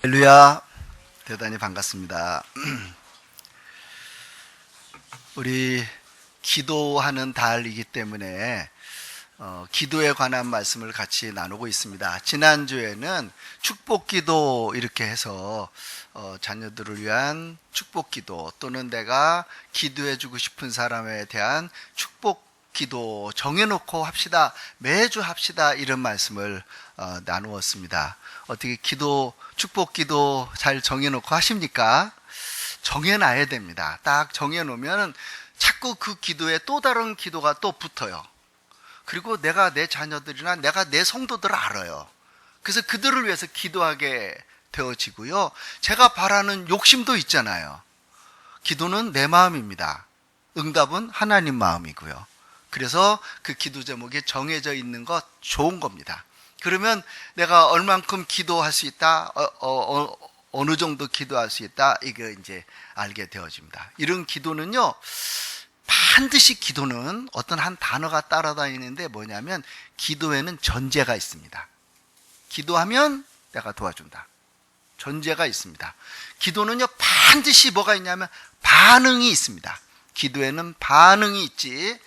할렐루야, 대단히 반갑습니다. 우리 기도하는 달이기 때문에 기도에 관한 말씀을 같이 나누고 있습니다. 지난주에는 축복기도 이렇게 해서 자녀들을 위한 축복기도 또는 내가 기도해주고 싶은 사람에 대한 축복기도 정해놓고 합시다, 매주 합시다, 이런 말씀을 나누었습니다. 어떻게 축복기도 잘 정해놓고 하십니까? 정해놔야 됩니다. 딱 정해놓으면 자꾸 그 기도에 또 다른 기도가 또 붙어요. 그리고 내가 내 자녀들이나 내가 내 성도들을 알아요. 그래서 그들을 위해서 기도하게 되어지고요. 제가 바라는 욕심도 있잖아요. 기도는 내 마음입니다. 응답은 하나님 마음이고요. 그래서 그 기도 제목이 정해져 있는 것 좋은 겁니다. 그러면 내가 얼만큼 기도할 수 있다, 어느 정도 기도할 수 있다, 이게 이제 알게 되어집니다. 이런 기도는요, 반드시 기도는 어떤 한 단어가 따라다니는데 뭐냐면 기도에는 전제가 있습니다. 기도하면 내가 도와준다. 전제가 있습니다. 기도는요, 반드시 뭐가 있냐면 반응이 있습니다. 기도에는 반응이 있지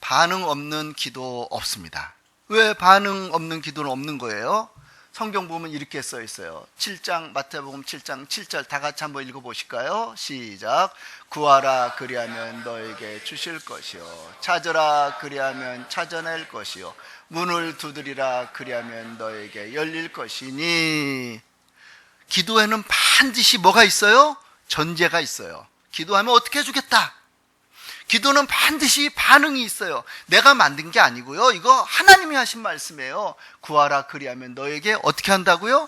반응 없는 기도 없습니다. 왜 반응 없는 기도는 없는 거예요? 성경 보면 이렇게 써 있어요. 7장 마태복음 7장 7절 다 같이 한번 읽어보실까요? 시작. 구하라 그리하면 너에게 주실 것이요, 찾으라 그리하면 찾아낼 것이요, 문을 두드리라 그리하면 너에게 열릴 것이니. 기도에는 반드시 뭐가 있어요? 전제가 있어요. 기도하면 어떻게 해주겠다. 기도는 반드시 반응이 있어요. 내가 만든 게 아니고요. 이거 하나님이 하신 말씀이에요. 구하라 그리하면 너에게 어떻게 한다고요?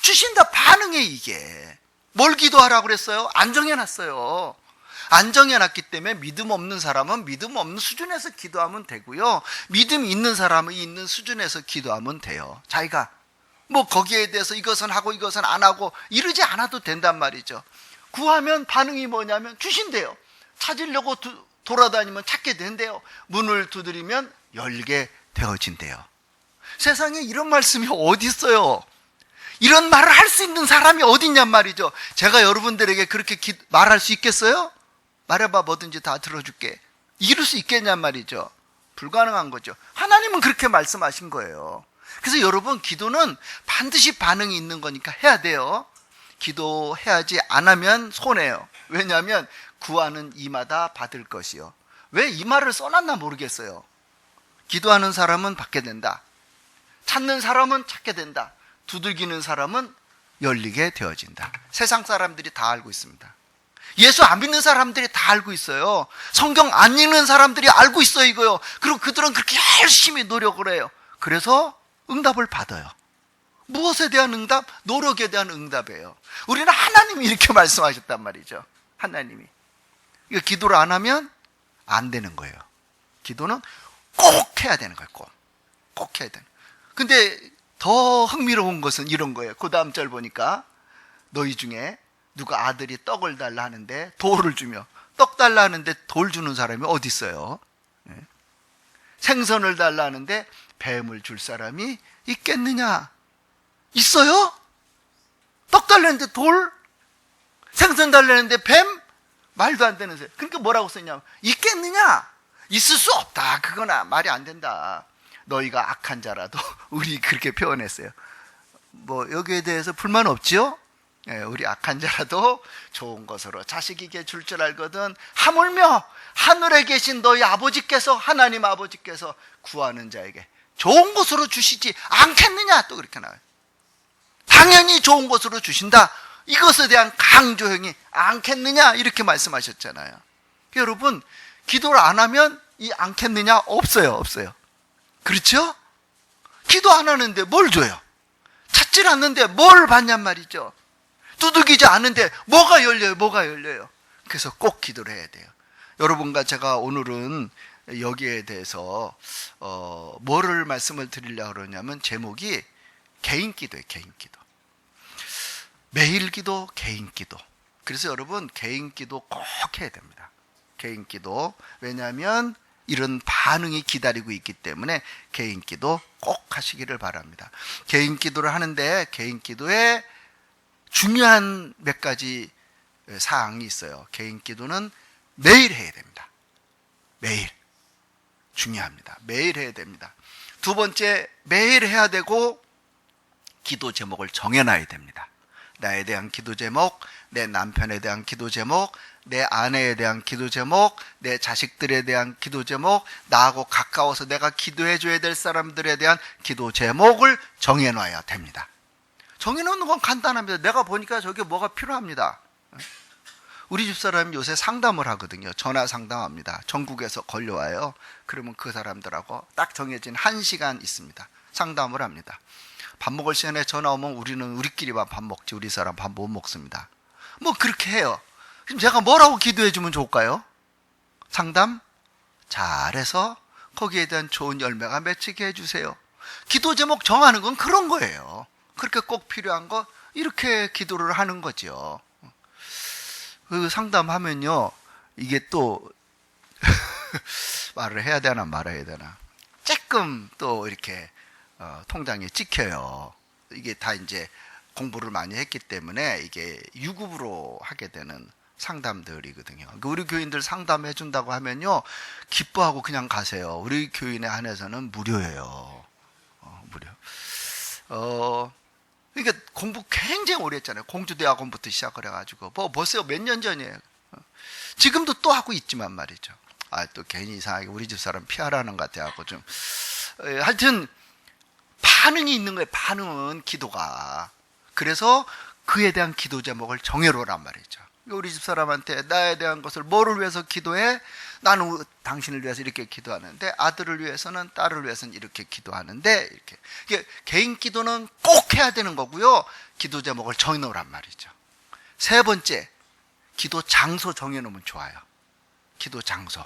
주신다. 반응이 이게. 뭘 기도하라고 그랬어요? 안 정해놨어요. 안 정해놨기 때문에 믿음 없는 사람은 믿음 없는 수준에서 기도하면 되고요. 믿음 있는 사람은 있는 수준에서 기도하면 돼요. 자기가 뭐 거기에 대해서 이것은 하고 이것은 안 하고 이러지 않아도 된단 말이죠. 구하면 반응이 뭐냐면 주신대요. 찾으려고 돌아다니면 찾게 된대요. 문을 두드리면 열게 되어진대요. 세상에 이런 말씀이 어디 있어요? 이런 말을 할 수 있는 사람이 어디 있냔 말이죠. 제가 여러분들에게 그렇게 말할 수 있겠어요? 말해봐, 뭐든지 다 들어줄게. 이럴 수 있겠냔 말이죠. 불가능한 거죠. 하나님은 그렇게 말씀하신 거예요. 그래서 여러분, 기도는 반드시 반응이 있는 거니까 해야 돼요. 기도해야지 안 하면 손해요. 왜냐하면 구하는 이마다 받을 것이요. 왜 이 말을 써놨나 모르겠어요. 기도하는 사람은 받게 된다. 찾는 사람은 찾게 된다. 두들기는 사람은 열리게 되어진다. 세상 사람들이 다 알고 있습니다. 예수 안 믿는 사람들이 다 알고 있어요. 성경 안 읽는 사람들이 알고 있어요, 이거요. 그리고 그들은 그렇게 열심히 노력을 해요. 그래서 응답을 받아요. 무엇에 대한 응답? 노력에 대한 응답이에요. 우리는 하나님이 이렇게 말씀하셨단 말이죠. 하나님이. 이거 기도를 안 하면 안 되는 거예요. 기도는 꼭 해야 되는 거예요. 꼭 해야 되는 거예요. 근데 더 흥미로운 것은 이런 거예요. 그 다음 절 보니까 너희 중에 누가 아들이 떡을 달라 하는데 돌을 주며, 떡 달라 하는데 돌 주는 사람이 어디 있어요? 생선을 달라 하는데 뱀을 줄 사람이 있겠느냐? 있어요? 떡 달라는데 돌? 생선 달라는데 뱀? 말도 안 되는 소리. 그러니까 뭐라고 썼냐면 있겠느냐? 있을 수 없다. 그거나 말이 안 된다. 너희가 악한 자라도 우리 그렇게 표현했어요. 뭐 여기에 대해서 불만 없지요? 우리 악한 자라도 좋은 것으로 자식에게 줄 줄 알거든 하물며 하늘에 계신 너희 아버지께서, 하나님 아버지께서 구하는 자에게 좋은 것으로 주시지 않겠느냐? 또 그렇게 나와요. 당연히 좋은 것으로 주신다. 이것에 대한 강조형이 않겠느냐? 이렇게 말씀하셨잖아요. 여러분, 기도를 안 하면 이 않겠느냐? 없어요. 그렇죠? 기도 안 하는데 뭘 줘요? 찾질 않는데 뭘 받냔 말이죠. 두들기지 않는데 뭐가 열려요? 그래서 꼭 기도를 해야 돼요. 여러분과 제가 오늘은 여기에 대해서 뭐를 말씀을 드리려고 그러냐면 제목이 개인 기도예요. 개인 기도. 매일 기도, 개인 기도. 그래서 여러분, 개인 기도 꼭 해야 됩니다. 개인 기도. 왜냐하면 이런 반응이 기다리고 있기 때문에 개인 기도 꼭 하시기를 바랍니다. 개인 기도를 하는데 개인 기도에 중요한 몇 가지 사항이 있어요. 개인 기도는 매일 해야 됩니다. 매일. 중요합니다. 매일 해야 됩니다. 두 번째, 매일 해야 되고 기도 제목을 정해놔야 됩니다. 나에 대한 기도 제목, 내 남편에 대한 기도 제목, 내 아내에 대한 기도 제목, 내 자식들에 대한 기도 제목, 나하고 가까워서 내가 기도해줘야 될 사람들에 대한 기도 제목을 정해놔야 됩니다. 정해놓는 건 간단합니다. 내가 보니까 저게 뭐가 필요합니다. 우리 집사람이 요새 상담을 하거든요. 전화 상담합니다. 전국에서 걸려와요. 그러면 그 사람들하고 딱 정해진 1시간 있습니다. 상담을 합니다. 밥 먹을 시간에 전화 오면 우리는 우리끼리만 밥 먹지 우리 사람 밥 못 먹습니다. 뭐 그렇게 해요. 그럼 제가 뭐라고 기도해 주면 좋을까요? 상담 잘해서 거기에 대한 좋은 열매가 맺히게 해주세요. 기도 제목 정하는 건 그런 거예요. 그렇게 꼭 필요한 거 이렇게 기도를 하는 거죠. 그 상담하면요, 이게 또 말을 해야 되나 말아야 되나 조금 또 이렇게 통장에 찍혀요. 이게 다 이제 공부를 많이 했기 때문에 이게 유급으로 하게 되는 상담들이거든요. 우리 교인들 상담해 준다고 하면요, 기뻐하고 그냥 가세요. 우리 교인에 한해서는 무료예요. 무료. 그러니까 공부 굉장히 오래 했잖아요. 공주대학원부터 시작을 해가지고 뭐 벌써 몇 년 전이에요. 지금도 또 하고 있지만 말이죠. 또 괜히 이상하게 우리 집 사람 피하라는 것 같아갖고 좀 하여튼 반응이 있는 거예요. 반응은 기도가. 그래서 그에 대한 기도 제목을 정해놓으란 말이죠. 우리 집 사람한테 나에 대한 것을 뭐를 위해서 기도해? 나는 당신을 위해서 이렇게 기도하는데, 아들을 위해서는, 딸을 위해서는 이렇게 기도하는데, 이렇게. 개인 기도는 꼭 해야 되는 거고요. 기도 제목을 정해놓으란 말이죠. 세 번째, 기도 장소 정해놓으면 좋아요. 기도 장소.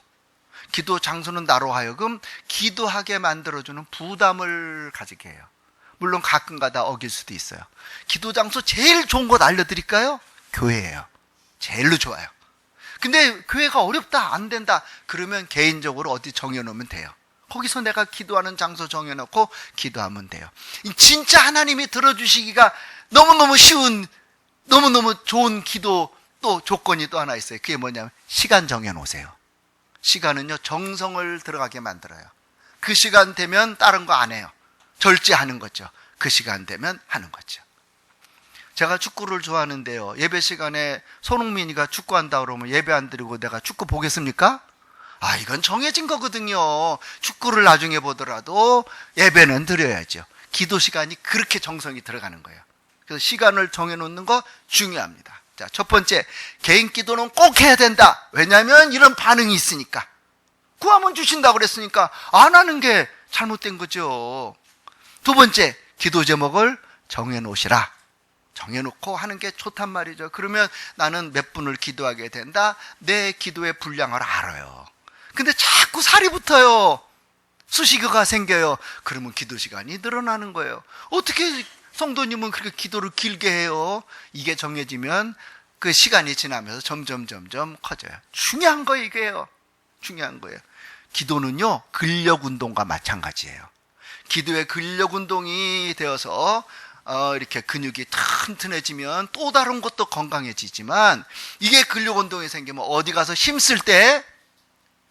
기도 장소는 나로 하여금 기도하게 만들어주는 부담을 가지게 해요. 물론 가끔가다 어길 수도 있어요. 기도 장소 제일 좋은 곳 알려드릴까요? 교회예요. 제일로 좋아요. 근데 교회가 어렵다, 안 된다, 그러면 개인적으로 어디 정해놓으면 돼요. 거기서 내가 기도하는 장소 정해놓고 기도하면 돼요. 진짜 하나님이 들어주시기가 너무너무 쉬운, 너무너무 좋은 기도 또 조건이 또 하나 있어요. 그게 뭐냐면 시간 정해놓으세요. 시간은요, 정성을 들어가게 만들어요. 그 시간 되면 다른 거 안 해요. 절제하는 거죠. 그 시간 되면 하는 거죠. 제가 축구를 좋아하는데요, 예배 시간에 손흥민이가 축구한다 그러면 예배 안 드리고 내가 축구 보겠습니까? 이건 정해진 거거든요. 축구를 나중에 보더라도 예배는 드려야죠. 기도 시간이 그렇게 정성이 들어가는 거예요. 그래서 시간을 정해놓는 거 중요합니다. 자, 첫 번째, 개인 기도는 꼭 해야 된다. 왜냐하면 이런 반응이 있으니까. 구하면 주신다고 그랬으니까 안 하는 게 잘못된 거죠. 두 번째, 기도 제목을 정해놓으시라. 정해놓고 하는 게 좋단 말이죠. 그러면 나는 몇 분을 기도하게 된다. 내 기도의 분량을 알아요. 근데 자꾸 살이 붙어요. 수식어가 생겨요. 그러면 기도 시간이 늘어나는 거예요. 어떻게 성도님은 그렇게 기도를 길게 해요? 이게 정해지면 그 시간이 지나면서 점점 커져요. 중요한 거 이게요. 중요한 거예요. 기도는요, 근력 운동과 마찬가지예요. 기도의 근력 운동이 되어서 이렇게 근육이 튼튼해지면 또 다른 것도 건강해지지만, 이게 근력 운동이 생기면 어디 가서 힘쓸 때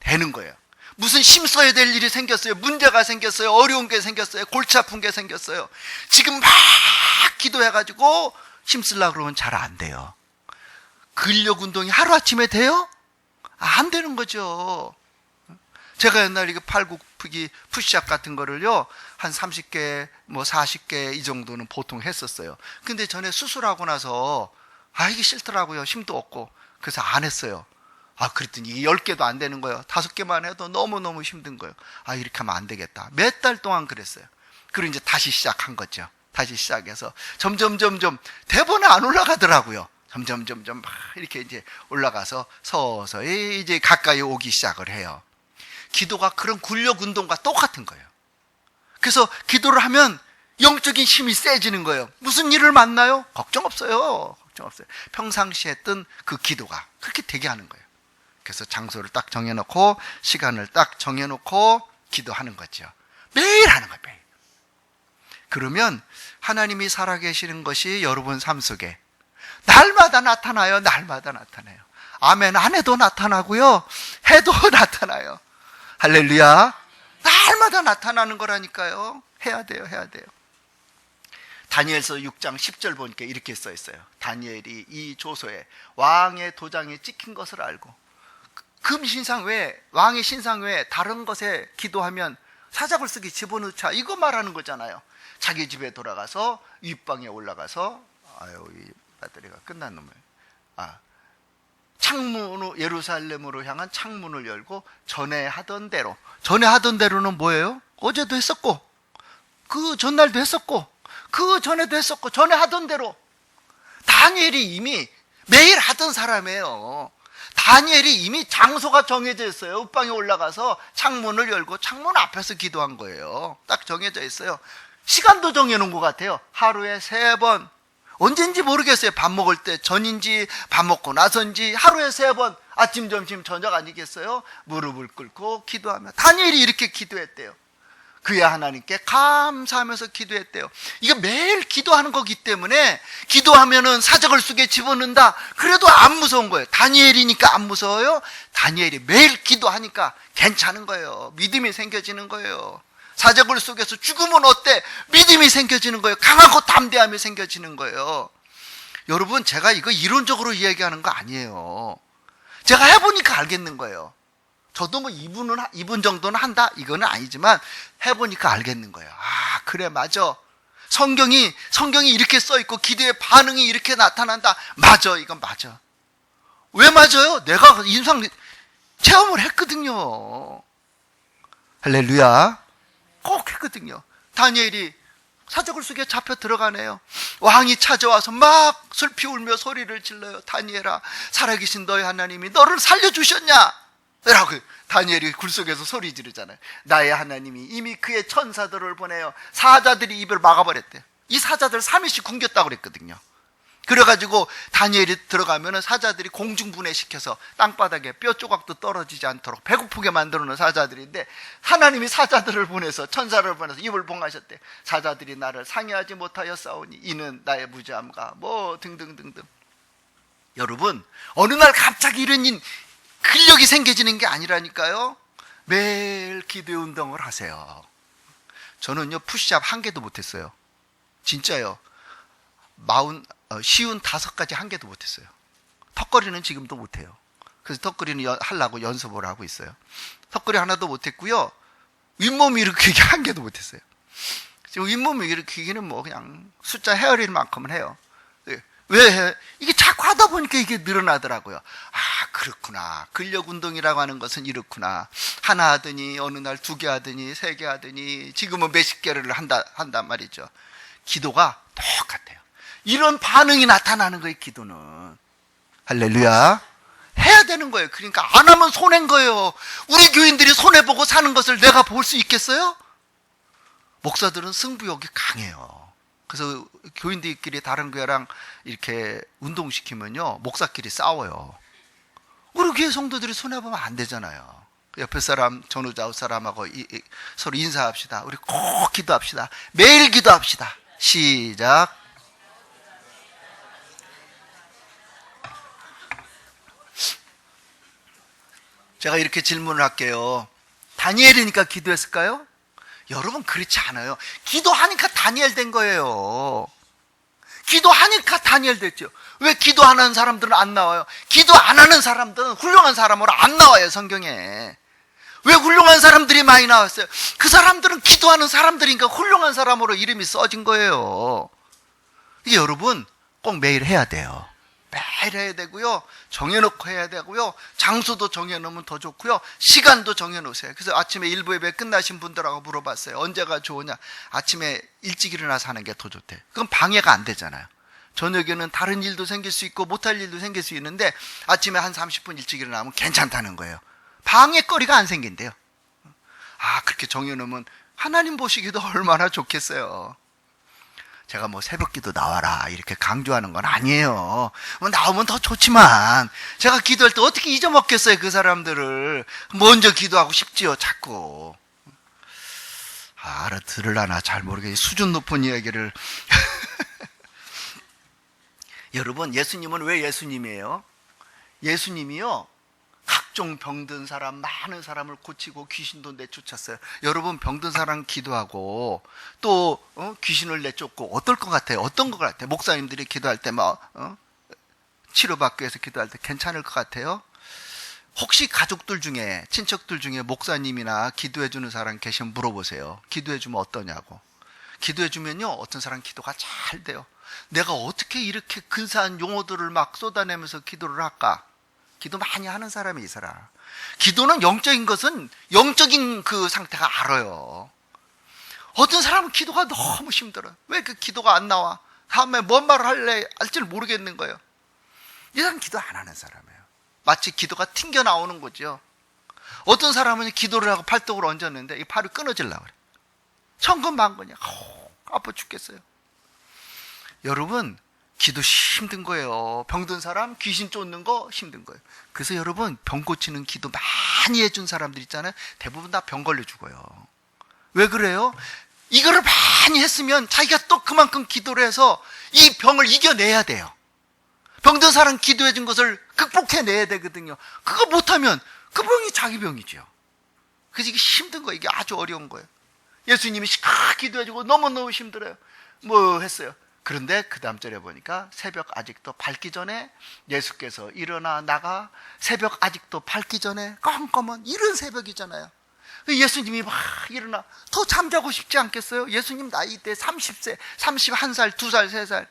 되는 거예요. 무슨 힘써야 될 일이 생겼어요. 문제가 생겼어요. 어려운 게 생겼어요. 골치 아픈 게 생겼어요. 지금 막 기도해가지고 힘쓰려고 그러면 잘 안 돼요. 근력 운동이 하루아침에 돼요? 안 되는 거죠. 제가 옛날에 이거 팔굽히기 푸시업 같은 거를요, 한 30개, 40개 이 정도는 보통 했었어요. 근데 전에 수술하고 나서 이게 싫더라고요. 힘도 없고. 그래서 안 했어요. 그랬더니 10개도 안 되는 거예요. 5개만 해도 너무너무 힘든 거예요. 이렇게 하면 안 되겠다. 몇 달 동안 그랬어요. 그리고 이제 다시 시작한 거죠. 다시 시작해서 점점 대본에 안 올라가더라고요. 점점 막 이렇게 이제 올라가서 서서히 이제 가까이 오기 시작을 해요. 기도가 그런 근력 운동과 똑같은 거예요. 그래서 기도를 하면 영적인 힘이 세지는 거예요. 무슨 일을 만나요? 걱정 없어요. 평상시에 했던 그 기도가 그렇게 되게 하는 거예요. 그래서 장소를 딱 정해놓고 시간을 딱 정해놓고 기도하는 거죠. 매일 하는 거예요. 매일. 그러면 하나님이 살아계시는 것이 여러분 삶 속에 날마다 나타나요. 날마다 나타나요. 아멘 안 해도 나타나고요. 해도 나타나요. 할렐루야. 날마다 나타나는 거라니까요. 해야 돼요. 해야 돼요. 다니엘서 6장 10절 보니까 이렇게 써 있어요. 다니엘이 이 조서에 왕의 도장에 찍힌 것을 알고 금 신상 외에, 왕의 신상 외에 다른 것에 기도하면 사자굴 속에 집어넣자, 이거 말하는 거잖아요. 자기 집에 돌아가서 윗방에 올라가서 이 배터리가 끝난 놈을 창문으로, 예루살렘으로 향한 창문을 열고 전에 하던 대로는 뭐예요? 어제도 했었고 그 전날도 했었고 그 전에도 했었고 전에 하던 대로. 다니엘이 이미 매일 하던 사람이에요. 다니엘이 이미 장소가 정해져 있어요. 윗방에 올라가서 창문을 열고 창문 앞에서 기도한 거예요. 딱 정해져 있어요. 시간도 정해놓은 것 같아요. 하루에 3번, 언젠지 모르겠어요. 밥 먹을 때 전인지 밥 먹고 나서인지 하루에 3번, 아침 점심 저녁 아니겠어요? 무릎을 꿇고 기도하며 다니엘이 이렇게 기도했대요. 그의 하나님께 감사하면서 기도했대요. 이거 매일 기도하는 거기 때문에 기도하면은 사자굴 속에 집어넣는다. 그래도 안 무서운 거예요. 다니엘이니까 안 무서워요. 다니엘이 매일 기도하니까 괜찮은 거예요. 믿음이 생겨지는 거예요. 사자굴 속에서 죽으면 어때? 믿음이 생겨지는 거예요. 강하고 담대함이 생겨지는 거예요. 여러분, 제가 이거 이론적으로 이야기하는 거 아니에요. 제가 해보니까 알겠는 거예요. 저도 뭐 2분 정도는 한다, 이거는 아니지만 해보니까 알겠는 거예요. 아, 그래, 맞아. 성경이 이렇게 써있고 기도의 반응이 이렇게 나타난다. 맞아, 이건 맞아. 왜 맞아요? 내가 인상 체험을 했거든요. 할렐루야. 꼭 했거든요. 다니엘이 사자굴 속에 잡혀 들어가네요. 왕이 찾아와서 막 슬피 울며 소리를 질러요. 다니엘아, 살아계신 너의 하나님이 너를 살려주셨냐? 라고 다니엘이 굴 속에서 소리 지르잖아요. 나의 하나님이 이미 그의 천사들을 보내요. 사자들이 입을 막아버렸대요. 이 사자들 3일씩 굶겼다고 그랬거든요. 그래가지고 다니엘이 들어가면 사자들이 공중분해시켜서 땅바닥에 뼈 조각도 떨어지지 않도록 배고프게 만들어놓은 사자들인데, 하나님이 사자들을 보내서, 천사를 보내서 입을 봉하셨대. 사자들이 나를 상해하지 못하여 싸우니 이는 나의 무지함과 뭐 등등등등. 여러분, 어느 날 갑자기 이런 근력이 생겨지는 게 아니라니까요. 매일 기도의 운동을 하세요. 저는요, 푸시업 1개도 못했어요. 진짜요. 55가지 1개도 못했어요. 턱걸이는 지금도 못해요. 그래서 턱걸이는 하려고 연습을 하고 있어요. 턱걸이 하나도 못했고요. 윗몸 일으키기 1개도 못했어요. 지금 윗몸 일으키기는 뭐 그냥 숫자 헤어릴 만큼은 해요. 왜 해? 이게 자꾸 하다 보니까 이게 늘어나더라고요. 아, 그렇구나. 근력 운동이라고 하는 것은 이렇구나. 하나 하더니 어느 날 2개 하더니 3개 하더니 지금은 몇십 개를 한단 말이죠. 기도가 똑같아요. 이런 반응이 나타나는 거예요, 기도는. 할렐루야. 해야 되는 거예요. 그러니까 안 하면 손해인 거예요. 우리 교인들이 손해보고 사는 것을 내가 볼 수 있겠어요? 목사들은 승부욕이 강해요. 그래서 교인들끼리 다른 교회랑 이렇게 운동시키면요, 목사끼리 싸워요. 우리 교회 성도들이 손해보면 안 되잖아요. 옆에 사람, 전후좌우 사람하고 서로 인사합시다. 우리 꼭 기도합시다. 매일 기도합시다. 시작. 제가 이렇게 질문을 할게요. 다니엘이니까 기도했을까요? 여러분, 그렇지 않아요. 기도하니까 다니엘 된 거예요. 기도하니까 다니엘 됐죠. 왜 기도하는 사람들은 안 나와요? 기도 안 하는 사람들은 훌륭한 사람으로 안 나와요, 성경에. 왜 훌륭한 사람들이 많이 나왔어요? 그 사람들은 기도하는 사람들이니까 훌륭한 사람으로 이름이 써진 거예요. 이게 여러분, 꼭 매일 해야 돼요. 매일 해야 되고요. 정해놓고 해야 되고요. 장소도 정해놓으면 더 좋고요. 시간도 정해놓으세요. 그래서 아침에 일부 예배 끝나신 분들하고 물어봤어요. 언제가 좋으냐? 아침에 일찍 일어나서 하는 게 더 좋대. 그건 방해가 안 되잖아요. 저녁에는 다른 일도 생길 수 있고 못할 일도 생길 수 있는데 아침에 한 30분 일찍 일어나면 괜찮다는 거예요. 방해거리가 안 생긴대요. 아, 그렇게 정해놓으면 하나님 보시기도 얼마나 좋겠어요. 제가 뭐 새벽기도 나와라 이렇게 강조하는 건 아니에요. 뭐 나오면 더 좋지만 제가 기도할 때 어떻게 잊어먹겠어요, 그 사람들을. 먼저 기도하고 싶지요, 자꾸. 알아들으려나 잘 모르겠어요. 수준 높은 이야기를. 여러분, 예수님은 왜 예수님이에요? 예수님이요, 각종 병든 사람, 많은 사람을 고치고 귀신도 내쫓았어요. 여러분, 병든 사람 기도하고 또 귀신을 내쫓고 어떨 것 같아요? 어떤 것 같아요? 목사님들이 기도할 때 치료받기 위해서 기도할 때 괜찮을 것 같아요? 혹시 가족들 중에, 친척들 중에 목사님이나 기도해주는 사람 계시면 물어보세요. 기도해주면 어떠냐고. 기도해주면요, 어떤 사람 기도가 잘 돼요. 내가 어떻게 이렇게 근사한 용어들을 막 쏟아내면서 기도를 할까? 기도 많이 하는 사람이 있어라. 기도는 영적인 것은 영적인 그 상태가 알아요. 어떤 사람은 기도가 너무 힘들어요. 왜 그 기도가 안 나와? 다음에 뭔 말을 할지를 모르겠는 거예요. 이 사람 기도 안 하는 사람이에요. 마치 기도가 튕겨 나오는 거죠. 어떤 사람은 기도를 하고 팔뚝을 얹었는데 이 팔이 끊어지려고 그래. 천근만근이야. 아파 죽겠어요. 여러분, 기도 힘든 거예요. 병든 사람 귀신 쫓는 거 힘든 거예요. 그래서 여러분, 병 고치는 기도 많이 해준 사람들 있잖아요. 대부분 다 병 걸려 죽어요. 왜 그래요? 이거를 많이 했으면 자기가 또 그만큼 기도를 해서 이 병을 이겨내야 돼요. 병든 사람 기도해 준 것을 극복해내야 되거든요. 그거 못하면 그 병이 자기 병이죠. 그래서 이게 힘든 거예요. 이게 아주 어려운 거예요. 예수님이 시크하게 기도해 주고 너무너무 힘들어요. 뭐 했어요? 그런데 그 다음 절에 보니까 새벽 아직도 밝기 전에 예수께서 일어나 나가, 새벽 아직도 밝기 전에 껌껌한 이런 새벽이잖아요. 예수님이 막 일어나 더 잠자고 싶지 않겠어요? 예수님 나이 때 30세, 31살, 2살, 3살.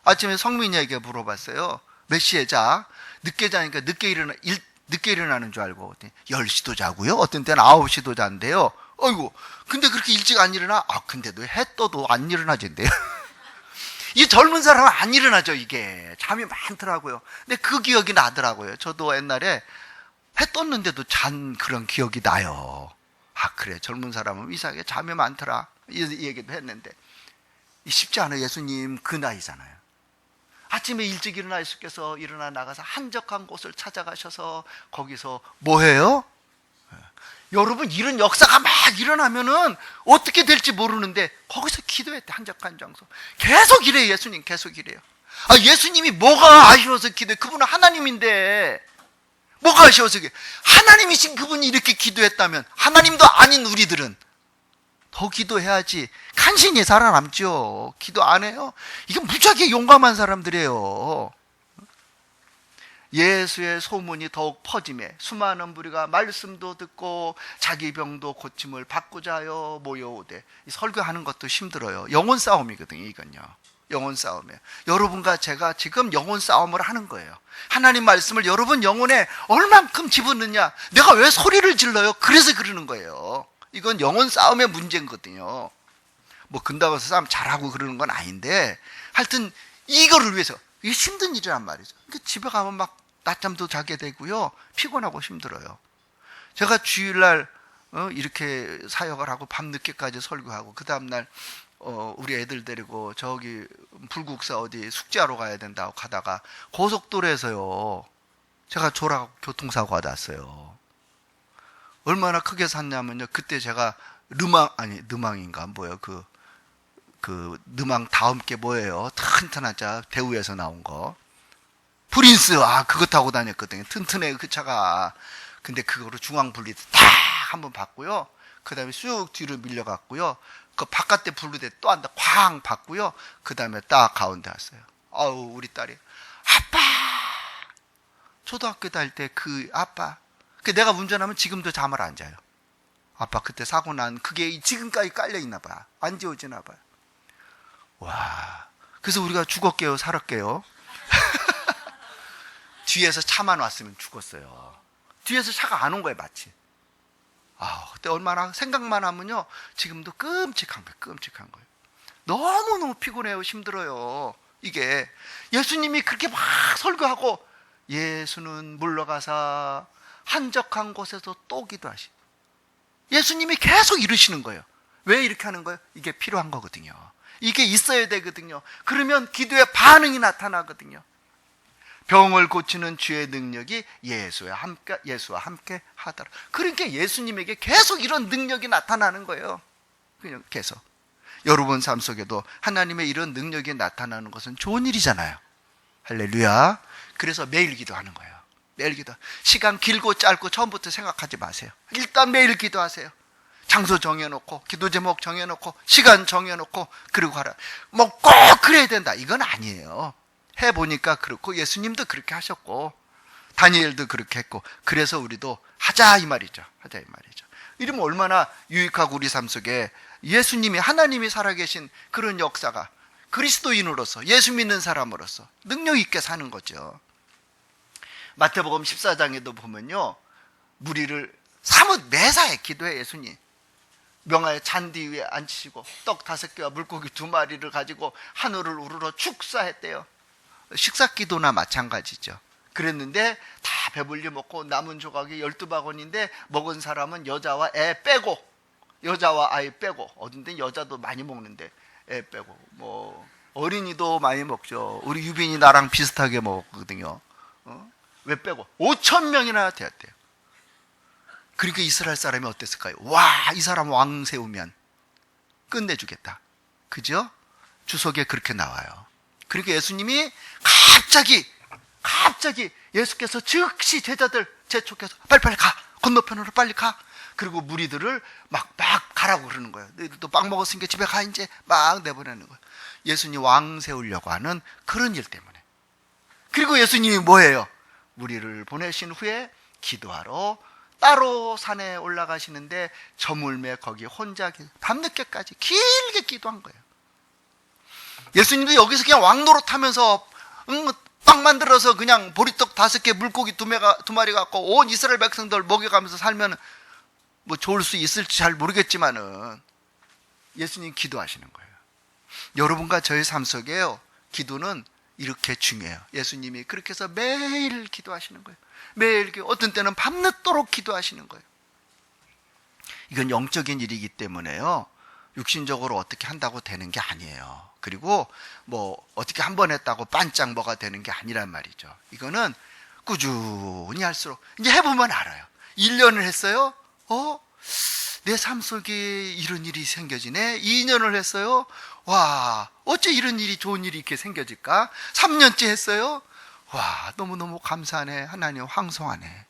아침에 성민이에게 물어봤어요. 몇 시에 자? 늦게 자니까 늦게 일어나는 줄 알고 10시도 자고요? 어떤 때는 9시도 잔대요. 어이구, 근데 그렇게 일찍 안 일어나? 근데도 해 떠도 안 일어나진대요. 이 젊은 사람은 안 일어나죠, 이게. 잠이 많더라고요. 근데 그 기억이 나더라고요. 저도 옛날에 해 떴는데도 잔 그런 기억이 나요. 그래, 젊은 사람은 이상하게 잠이 많더라. 이 얘기도 했는데. 쉽지 않아요. 예수님 그 나이잖아요. 아침에 일찍 일어나 예수께서 일어나 나가서 한적한 곳을 찾아가셔서 거기서 뭐 해요? 여러분, 이런 역사가 막 일어나면은 어떻게 될지 모르는데 거기서 기도했대. 한적한 장소. 계속 이래요. 예수님 계속 이래요. 예수님이 뭐가 아쉬워서 기도해? 그분은 하나님인데 뭐가 아쉬워서 기도해? 하나님이신 그분이 이렇게 기도했다면 하나님도 아닌 우리들은 더 기도해야지 간신히 살아남죠. 기도 안 해요? 이게 무지하게 용감한 사람들이에요. 예수의 소문이 더욱 퍼짐에 수많은 무리가 말씀도 듣고 자기 병도 고침을 받고자 하여 모여오되. 설교하는 것도 힘들어요. 영혼 싸움이거든요. 이건요, 영혼 싸움이에요. 여러분과 제가 지금 영혼 싸움을 하는 거예요. 하나님 말씀을 여러분 영혼에 얼만큼 집어넣냐, 내가 왜 소리를 질러요? 그래서 그러는 거예요. 이건 영혼 싸움의 문제거든요. 뭐 근다고 해서 싸움 잘하고 그러는 건 아닌데, 하여튼 이거를 위해서, 이게 힘든 일이란 말이죠. 그러니까 집에 가면 막 낮잠도 자게 되고요, 피곤하고 힘들어요. 제가 주일날 이렇게 사역을 하고 밤늦게까지 설교하고 그 다음날 우리 애들 데리고 저기 불국사 어디 숙제하러 가야 된다고 가다가 고속도로에서요, 제가 졸아 교통사고가 났어요. 얼마나 크게 샀냐면요, 그때 제가 르망인가 뭐예요, 그 르망 다음 게 뭐예요? 튼튼한 차, 대우에서 나온 거 프린스, 그거 타고 다녔거든요. 튼튼해 그 차가. 근데 그거로 중앙 분리대 딱 한번 받고요, 그 다음에 쑥 뒤로 밀려갔고요, 그 바깥에 분리대 또 한 대 쾅 받고요, 그 다음에 딱 가운데 왔어요. 우리 딸이 아빠, 초등학교 다닐 때 그 아빠, 내가 운전하면 지금도 잠을 안 자요. 아빠 그때 사고 난 그게 지금까지 깔려 있나 봐요. 안 지워지나 봐요. 와, 그래서 우리가 죽었게요, 살았게요? 뒤에서 차만 왔으면 죽었어요. 뒤에서 차가 안 온 거예요, 마치. 그때 얼마나 생각만 하면요, 지금도 끔찍한 거예요. 너무너무 피곤해요. 힘들어요. 이게 예수님이 그렇게 막 설교하고 예수는 물러가사 한적한 곳에서 또 기도하시. 예수님이 계속 이러시는 거예요. 왜 이렇게 하는 거예요? 이게 필요한 거거든요. 이게 있어야 되거든요. 그러면 기도의 반응이 나타나거든요. 병을 고치는 주의 능력이 예수와 함께 하더라. 그러니까 예수님에게 계속 이런 능력이 나타나는 거예요. 그냥 계속. 여러분 삶 속에도 하나님의 이런 능력이 나타나는 것은 좋은 일이잖아요. 할렐루야. 그래서 매일 기도하는 거예요. 매일 기도. 시간 길고 짧고 처음부터 생각하지 마세요. 일단 매일 기도하세요. 장소 정해놓고, 기도 제목 정해놓고, 시간 정해놓고, 그리고 하라. 뭐 꼭 그래야 된다, 이건 아니에요. 해보니까 그렇고, 예수님도 그렇게 하셨고, 다니엘도 그렇게 했고, 그래서 우리도 하자 이 말이죠. 하자 이 말이죠. 이러면 얼마나 유익하고 우리 삶 속에 예수님이, 하나님이 살아계신 그런 역사가 그리스도인으로서, 예수 믿는 사람으로서 능력 있게 사는 거죠. 마태복음 14장에도 보면요, 무리를 사뭇 매사에 기도해. 예수님 명하의 잔디 위에 앉히시고 떡 5개와 물고기 2마리를 가지고 하늘을 우러러 축사했대요. 식사기도나 마찬가지죠. 그랬는데 다 배불리 먹고 남은 조각이 12바구니인데 먹은 사람은 여자와 애 빼고, 여자와 아이 빼고, 어딘데 여자도 많이 먹는데 애 빼고, 뭐 어린이도 많이 먹죠. 우리 유빈이 나랑 비슷하게 먹거든요. 왜 빼고? 5,000명이나 되었대요. 그러니까 이스라엘 사람이 어땠을까요? 와, 이 사람 왕 세우면 끝내주겠다. 그죠? 주석에 그렇게 나와요. 그러니까 예수님이 갑자기 예수께서 즉시 제자들 재촉해서 빨리빨리 가, 건너편으로 빨리 가. 그리고 무리들을 막 가라고 그러는 거예요. 너희들도 빵 먹었으니까 집에 가, 이제 막 내보내는 거예요. 예수님 왕 세우려고 하는 그런 일 때문에. 그리고 예수님이 뭐예요? 무리를 보내신 후에 기도하러 따로 산에 올라가시는데 저물매 거기 혼자 밤늦게까지 길게 기도한 거예요. 예수님도 여기서 그냥 왕노릇하면서 빵 만들어서 그냥 보리떡 5개, 물고기 2마리 갖고 온 이스라엘 백성들 먹여가면서 살면 뭐 좋을 수 있을지 잘 모르겠지만은 예수님 기도하시는 거예요. 여러분과 저의 삶 속에요, 기도는 이렇게 중요해요. 예수님이 그렇게 해서 매일 기도하시는 거예요. 매일, 어떤 때는 밤늦도록 기도하시는 거예요. 이건 영적인 일이기 때문에요, 육신적으로 어떻게 한다고 되는 게 아니에요. 그리고 뭐 어떻게 한 번 했다고 반짝 뭐가 되는 게 아니란 말이죠. 이거는 꾸준히 할수록 이제 해보면 알아요. 1년을 했어요. 내 삶 속에 이런 일이 생겨지네. 2년을 했어요. 와, 어째 이런 일이, 좋은 일이 이렇게 생겨질까? 3년째 했어요. 와, 너무너무 감사하네. 하나님 황송하네.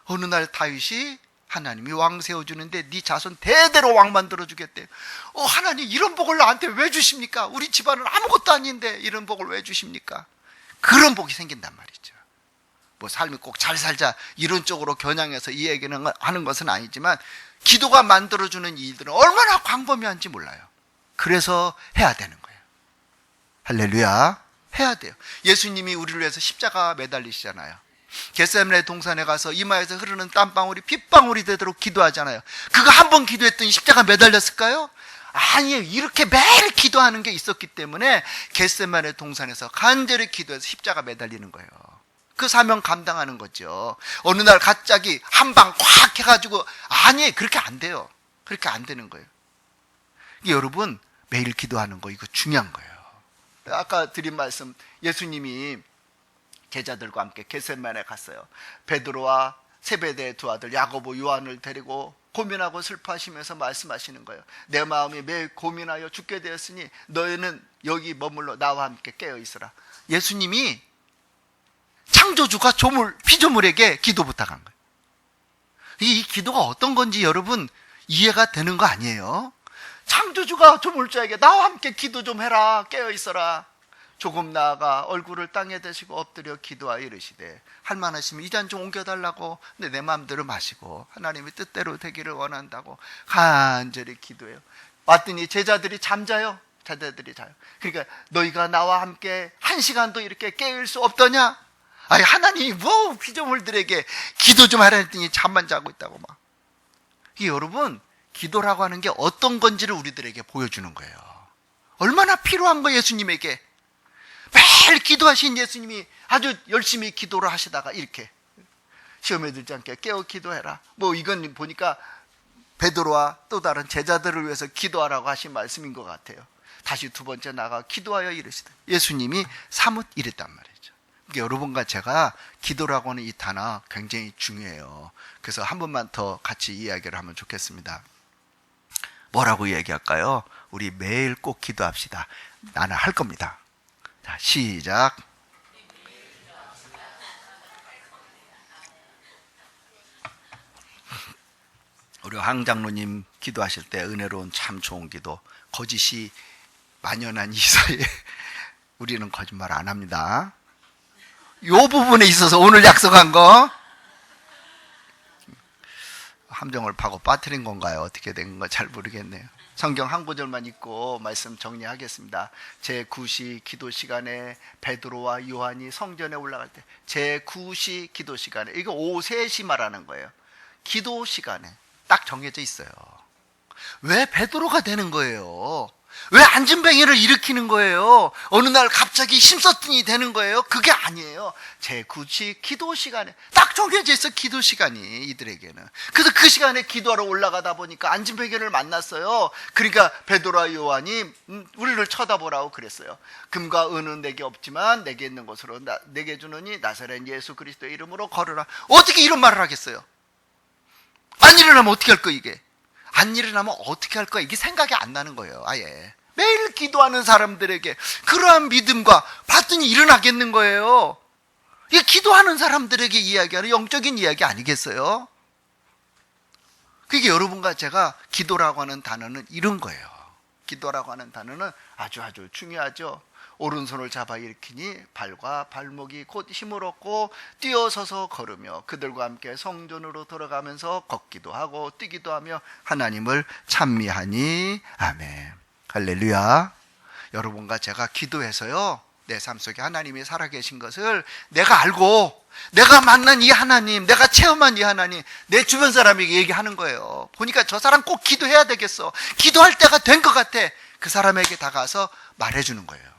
어느 날 다윗이 하나님이 왕 세워주는데 네 자손 대대로 왕 만들어주겠대. 하나님 이런 복을 나한테 왜 주십니까? 우리 집안은 아무것도 아닌데 이런 복을 왜 주십니까? 그런 복이 생긴단 말이죠. 뭐 삶이 꼭 잘 살자 이런 쪽으로 겨냥해서 이 얘기는 하는 것은 아니지만, 기도가 만들어주는 일들은 얼마나 광범위한지 몰라요. 그래서 해야 되는 거예요. 할렐루야. 해야 돼요. 예수님이 우리를 위해서 십자가 매달리시잖아요. 겟세마네 동산에 가서 이마에서 흐르는 땀방울이 핏방울이 되도록 기도하잖아요. 그거 한 번 기도했더니 십자가 매달렸을까요? 아니에요. 이렇게 매일 기도하는 게 있었기 때문에 겟세마네 동산에서 간절히 기도해서 십자가 매달리는 거예요. 그 사명 감당하는 거죠. 어느 날 갑자기 한 방 콱 해가지고, 아니, 그렇게 안 돼요. 그렇게 안 되는 거예요. 여러분, 매일 기도하는 거, 이거 중요한 거예요. 아까 드린 말씀, 예수님이 제자들과 함께 겟세마네에 갔어요. 베드로와 세베대의 2 아들 야고보, 요한을 데리고 고민하고 슬퍼하시면서 말씀하시는 거예요. 내 마음이 매일 고민하여 죽게 되었으니 너희는 여기 머물러 나와 함께 깨어 있으라. 예수님이 창조주가 피조물에게 기도 부탁한 거예요. 이 기도가 어떤 건지 여러분 이해가 되는 거 아니에요? 창조주가 조물주에게 나와 함께 기도 좀 해라, 깨어 있어라. 조금 나아가 얼굴을 땅에 대시고 엎드려 기도하여 이르시되, 할만하시면 이 잔 좀 옮겨달라고. 근데 내 마음대로 마시고 하나님의 뜻대로 되기를 원한다고 간절히 기도해요. 왔더니 제자들이 잠자요. 제자들이 자요. 그러니까 너희가 나와 함께 1시간도 이렇게 깨울 수 없더냐? 아니, 하나님이 뭐 피조물들에게 기도 좀 하라 했더니 잠만 자고 있다고 막. 이게 여러분, 기도라고 하는 게 어떤 건지를 우리들에게 보여주는 거예요. 얼마나 필요한 거예요, 예수님에게. 매일 기도하신 예수님이 아주 열심히 기도를 하시다가 이렇게 시험에 들지 않게 깨어 기도해라. 뭐 이건 보니까 베드로와 또 다른 제자들을 위해서 기도하라고 하신 말씀인 것 같아요. 다시 2번째 나가 기도하여 이르시되, 예수님이 사뭇 이랬단 말이죠. 그러니까 여러분과 제가 기도라고 하는 이 단어 굉장히 중요해요. 그래서 한 번만 더 같이 이야기를 하면 좋겠습니다. 뭐라고 얘기할까요? 우리 매일 꼭 기도합시다. 나는 할 겁니다. 자, 시작. 우리 황 장로님 기도하실 때 은혜로운 참 좋은 기도, 거짓이 만연한 이 사이에 우리는 거짓말 안 합니다. 이 부분에 있어서 오늘 약속한 거 함정을 파고 빠뜨린 건가요? 어떻게 된 거 잘 모르겠네요. 성경 한 구절만 읽고 말씀 정리하겠습니다. 제9시 기도 시간에 베드로와 요한이 성전에 올라갈 때, 제9시 기도 시간에, 이거 오후 3시 말하는 거예요. 기도 시간에 딱 정해져 있어요. 왜 베드로가 되는 거예요? 왜 안진뱅이를 일으키는 거예요? 어느 날 갑자기 심서튼이 되는 거예요? 그게 아니에요. 제9시 기도 시간에 딱 정해져 있어. 기도 시간이 이들에게는. 그래서 그 시간에 기도하러 올라가다 보니까 안진뱅이를 만났어요. 그러니까 베드로와 요한이 우리를 쳐다보라고 그랬어요. 금과 은은 내게 없지만 내게 있는 것으로 내게 주느니 나사렛 예수 그리스도의 이름으로 걸으라. 어떻게 이런 말을 하겠어요? 안 일어나면 어떻게 할 거야 이게? 안 일어나면 어떻게 할 거야? 이게 생각이 안 나는 거예요. 아예 매일 기도하는 사람들에게 그러한 믿음과 봤더니 일어나겠는 거예요. 이게 기도하는 사람들에게 이야기하는 영적인 이야기 아니겠어요? 그게 여러분과 제가 기도라고 하는 단어는 이런 거예요. 기도라고 하는 단어는 아주 중요하죠. 오른손을 잡아 일으키니 발과 발목이 곧 힘을 얻고 뛰어서서 걸으며 그들과 함께 성전으로 들어가면서 걷기도 하고 뛰기도 하며 하나님을 찬미하니. 아멘. 할렐루야. 여러분과 제가 기도해서요, 내 삶 속에 하나님이 살아계신 것을 내가 알고 내가 만난 이 하나님, 내가 체험한 이 하나님, 내 주변 사람에게 얘기하는 거예요. 보니까 저 사람 꼭 기도해야 되겠어. 기도할 때가 된 것 같아. 그 사람에게 다가가서 말해주는 거예요.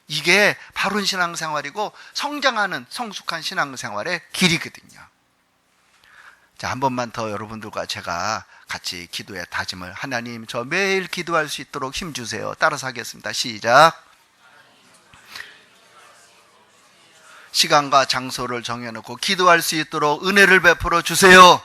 이게 바른 신앙생활이고 성장하는 성숙한 신앙생활의 길이거든요. 자, 한 번만 더 여러분들과 제가 같이 기도의 다짐을, 하나님 저 매일 기도할 수 있도록 힘주세요. 따라서 하겠습니다. 시작. 시간과 장소를 정해놓고 기도할 수 있도록 은혜를 베풀어 주세요.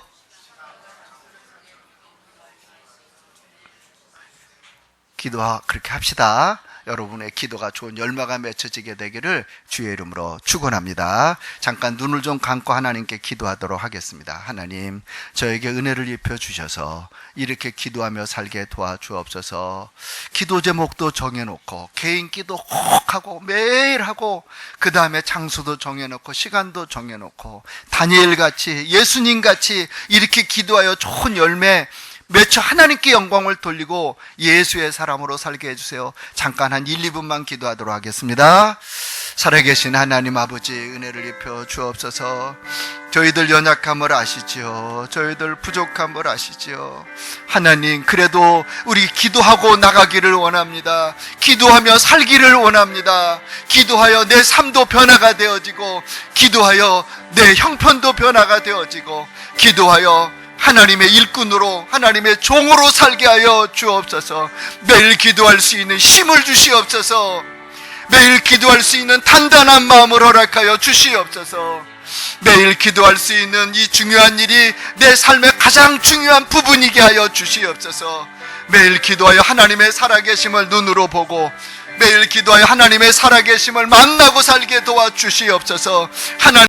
그렇게 합시다. 여러분의 기도가 좋은 열매가 맺혀지게 되기를 주의 이름으로 축원합니다. 잠깐 눈을 좀 감고 하나님께 기도하도록 하겠습니다. 하나님, 저에게 은혜를 입혀 주셔서 이렇게 기도하며 살게 도와주옵소서. 기도 제목도 정해놓고 개인 기도 꼭 하고 매일 하고 그 다음에 장소도 정해놓고 시간도 정해놓고 다니엘같이 예수님같이 이렇게 기도하여 좋은 열매 맺혀 하나님께 영광을 돌리고 예수의 사람으로 살게 해주세요. 잠깐 한 1, 2분만 기도하도록 하겠습니다. 살아계신 하나님 아버지, 은혜를 입혀 주옵소서. 저희들 연약함을 아시지요. 저희들 부족함을 아시지요. 하나님, 그래도 우리 기도하고 나가기를 원합니다. 기도하며 살기를 원합니다. 기도하여 내 삶도 변화가 되어지고, 기도하여 내 형편도 변화가 되어지고, 기도하여 하나님의 일꾼으로, 하나님의 종으로 살게 하여 주옵소서. 매일 기도할 수 있는 힘을 주시옵소서. 매일 기도할 수 있는 단단한 마음을 허락하여 주시옵소서. 매일 기도할 수 있는 이 중요한 일이 내 삶의 가장 중요한 부분이게 하여 주시옵소서. 매일 기도하여 하나님의 살아계심을 눈으로 보고 매일 기도하여 하나님의 살아계심을 만나고 살게 도와주시옵소서. 하나님